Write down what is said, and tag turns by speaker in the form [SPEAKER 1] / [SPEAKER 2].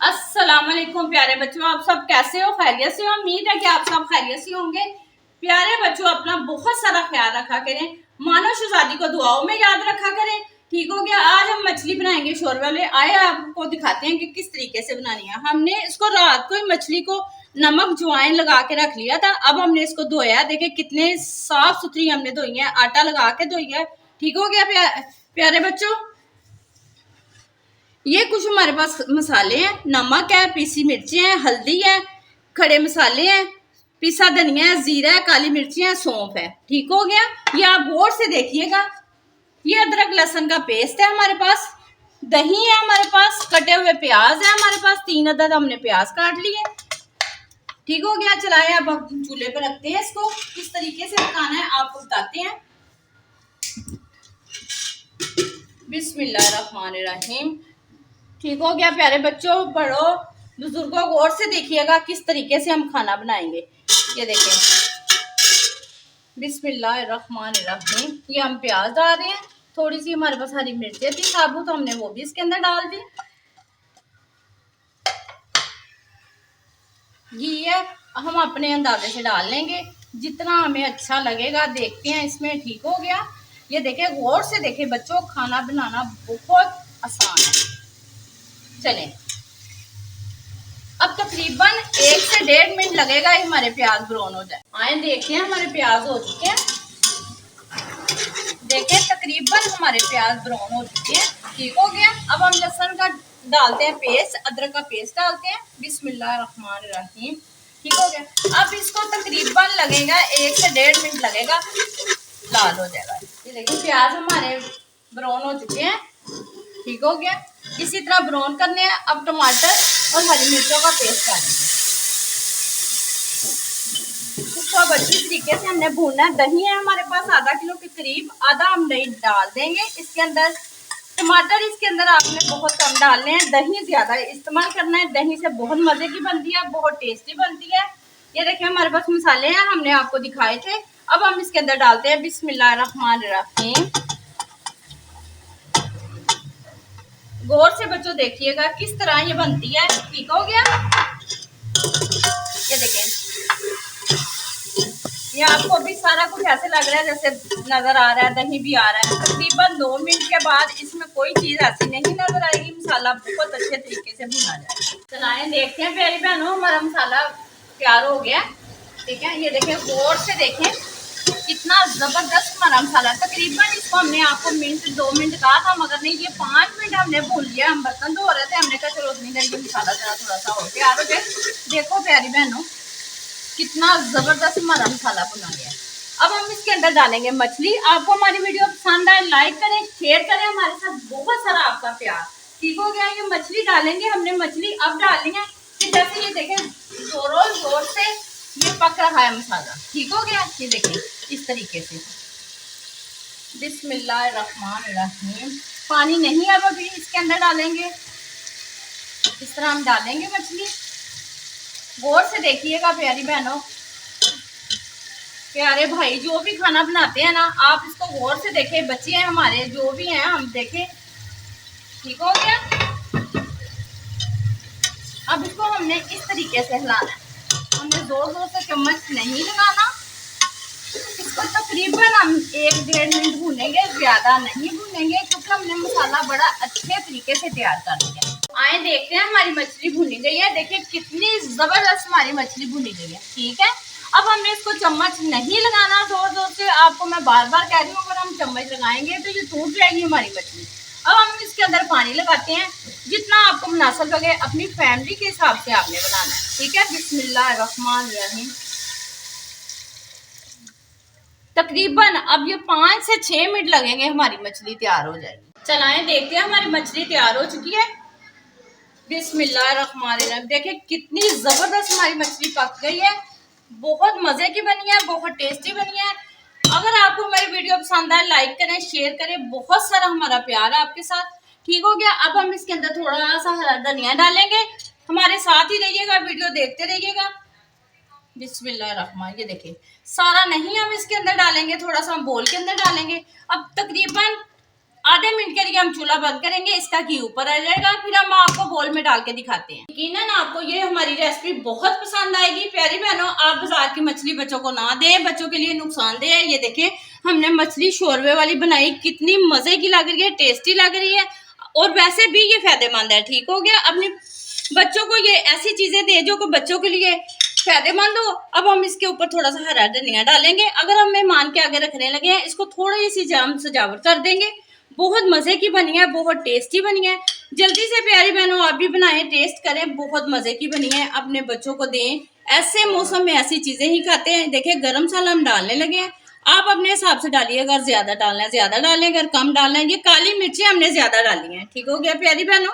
[SPEAKER 1] अस्सलाम वालेकुम प्यारे बच्चों, आप सब कैसे हो? खैरियत से हो? उम्मीद है कि आप सब खैरियत से होंगे। प्यारे बच्चों, अपना बहुत सारा ख्याल रखा करें। मानो शहजादी को दुआओं में याद रखा करें। ठीक हो गया। आज हम मछली बनाएंगे शोरबा वाले। आए आपको दिखाते हैं कि किस तरीके से बनानी है। हमने इसको रात को ही मछली को नमक ज्वाइन लगा के रख लिया था। अब हमने इसको धोया। देखिए कितने साफ सुथरी हमने धोई है, आटा लगा के धोई है। ठीक हो गया प्यारे बच्चों। ये कुछ हमारे पास मसाले हैं। नमक है, पीसी मिर्ची है, हल्दी है, खड़े मसाले हैं, पिसा धनिया है, जीरा है, काली मिर्ची है, सौंफ है। ठीक हो गया। ये आप गौर से देखिएगा। ये अदरक लहसुन का पेस्ट है हमारे पास। दही है हमारे पास। कटे हुए प्याज है हमारे पास। 3 अदद हमने प्याज काट लिए। ठीक हो गया। चलाए अब हम चूल्हे पर रखते हैं। इसको किस तरीके से पकाना है आपको बताते हैं। बिस्मिल्लाहिर्रहमानिर्रहीम। ठीक हो गया प्यारे बच्चों, बड़ों बुजुर्गों, गौर से देखिएगा किस तरीके से हम खाना बनाएंगे। ये देखें, बिस्मिल्लाहिर्रहमानिर्रहीम। ये हम प्याज डाल रहे हैं। थोड़ी सी हमारे पास हरी मिर्चें थी साबुत, तो हमने वो भी इसके अंदर डाल दी। घी है, हम अपने अंदाजे से डाल लेंगे जितना हमें अच्छा लगेगा। देखते हैं इसमें। ठीक हो गया। ये देखें, गौर से देखें बच्चों, खाना बनाना बहुत आसान है। चलें, अब तकरीबन 1 से 1.5 मिनट लगेगा हमारे प्याज ब्राउन हो जाए। आए देखते हैं, हमारे प्याज हो चुके हैं। देखें तकरीबन हमारे प्याज ब्राउन हो चुके हैं। ठीक हो गया। अब हम लहसुन का डालते हैं पेस्ट, अदरक का पेस्ट डालते हैं। बिस्मिल्लाहिर्रहमानिर्रहीम। ठीक हो गया। अब इसको तकरीबन लगेगा 1 से 1.5 मिनट लगेगा, लाल हो जाएगा। ये देखिए प्याज हमारे ब्राउन हो चुके हैं। ठीक हो गया। इसी तरह ब्राउन करने हैं। अब टमाटर और हरी मिर्चों का पेस्ट डालेंगे। इसको अब अच्छी तरीके से हमने भूनना है। दही है हमारे पास आधा किलो के करीब, आधा हम दही डाल देंगे इसके अंदर। टमाटर इसके अंदर आपने बहुत कम डालने हैं, दही ज्यादा इस्तेमाल करना है। दही से बहुत मजे की बनती है, बहुत टेस्टी बनती है। ये देखिए हमारे पास मसाले हैं, हमने आपको दिखाए थे। अब हम इसके अंदर डालते हैं बिस्मिल्लाहिर्रहमानिर्रहीम। गौर से बच्चों देखिएगा किस तरह ये बनती है। ठीक हो गया। ये देखें, ये आपको भी सारा कुछ ऐसे लग रहा है जैसे नजर आ रहा है, दही भी आ रहा है। तकरीबन 2 मिनट के बाद इसमें कोई चीज ऐसी नहीं नजर आएगी। मसाला बहुत अच्छे तरीके से भुना जाए। चलाएं, देखते हैं प्यारी बहनों, हमारा मसाला तैयार हो गया। ठीक है। ये देखें, गौर से देखें कितना जबरदस्त हमारा मसाला। तकरीबन इसको हमने आपको 2 मिनट कहा था, मगर नहीं, ये 5 मिनट हमने भून लिया। हम बर्तन धो रहे थे, हमने कहा चलो उतनी देर ये मसाला जरा थोड़ा सा हो तैयार हो जाए। देखो प्यारी बहनों कितना जबरदस्त हमारा मसाला बना गया। अब हम इसके अंदर डालेंगे मछली। आपको हमारी वीडियो पसंद आए लाइक करें, शेयर करें, हमारे साथ बहुत सारा आपका प्यार। ठीक हो गया। ये मछली डालेंगे हमने। मछली अब डालनी है कि जैसे ये देखें जोरों जोर से ये पक रहा है मसाला। ठीक हो गया। ये देखें इस तरीके से। बिस्मिल्लाहिर्रहमानिर्रहीम। पानी नहीं अब अभी इसके अंदर डालेंगे। इस तरह हम डालेंगे मछली। गौर से देखिएगा प्यारी बहनों, प्यारे भाई, जो भी खाना बनाते हैं ना, आप इसको गौर से देखें। बच्चे हैं हमारे जो भी हैं, हम देखें। ठीक हो गया। अब इसको हमने इस तरीके से हिलाना है। हमने जोर जोर से चम्मच नहीं लगाना। इसको तकरीबन हम 1-1.5 मिनट भूनेंगे, ज्यादा नहीं भूनेंगे, क्योंकि हमने मसाला बड़ा अच्छे तरीके से तैयार कर लिया। आए देखते हैं हमारी मछली भुनी गई है। देखिए कितनी जबरदस्त हमारी मछली भुनी गई है। ठीक है। अब हमने इसको चम्मच नहीं लगाना जोर जोर से। आपको मैं बार बार कह रही हूँ, अगर हम चम्मच लगाएंगे तो ये टूट जाएगी हमारी मछली। अब हम इसके अंदर पानी लगाते हैं जितना आपको मुनासिब लगे। अपनी फैमिली के हिसाब से आपने बनाना है। ठीक है। बिस्मिल्लाहिर्रहमानिर्रहीम। तकरीबन अब ये 5 से 6 मिनट लगेंगे, हमारी मछली तैयार हो जाएगी। चलाएं, देखते हैं हमारी मछली तैयार हो चुकी है। बिस्मिल्लाहिर्रहमानिर्रहीम। देखिए कितनी जबरदस्त हमारी मछली पक गई है। बहुत मजे की बनी है, बहुत टेस्टी बनी है। अगर आपको मेरी वीडियो पसंद आए लाइक करें, शेयर करें। बहुत सारा हमारा प्यार है आपके साथ। ठीक हो गया। अब हम इसके अंदर थोड़ा सा हरा धनिया डालेंगे। हमारे साथ ही रहिएगा, वीडियो देखते रहिएगा। बिस्मिल्लाहिर्रहमान। ये देखिए सारा नहीं हम इसके अंदर डालेंगे, थोड़ा सा हम बोल के अंदर डालेंगे। अब तकरीबन आधे मिनट के लिए हम चूल्हा बंद करेंगे, इसका घी ऊपर आ जाएगा, फिर हम आपको बोल में डाल के दिखाते हैं। यकीनन आपको ये हमारी रेसिपी बहुत पसंद आएगी। प्यारी बहनों, आप बाजार की मछली बच्चों को ना दें, बच्चों के लिए नुकसानदेह है। ये देखें, हमने मछली शोरबे वाली बनाई, कितनी मजे की लग रही है, टेस्टी लग रही है, और वैसे भी ये फायदेमंद है। ठीक हो गया, अपने बच्चों को ये ऐसी चीजें दे जो को बच्चों के लिए फायदेमंद हो। अब हम इसके ऊपर थोड़ा सा हरा धनिया डालेंगे। अगर हम मेहमान के आगे रखने लगे हैं, इसको थोड़ी सी जाम सजावट कर देंगे। बहुत मजे की बनी है, बहुत टेस्टी बनी है। जल्दी से प्यारी बहनों आप भी बनाएं, टेस्ट करें, बहुत मजे की बनी है, अपने बच्चों को दें। ऐसे मौसम में ऐसी चीजें ही खाते हैं। देखिए, गरम मसाला हम डालने लगे हैं, आप अपने हिसाब से डालिए, अगर ज्यादा डालना है ज्यादा डालें, अगर कम डालना है। ये काली मिर्ची हमने ज्यादा डाली है। ठीक हो गया प्यारी बहनों।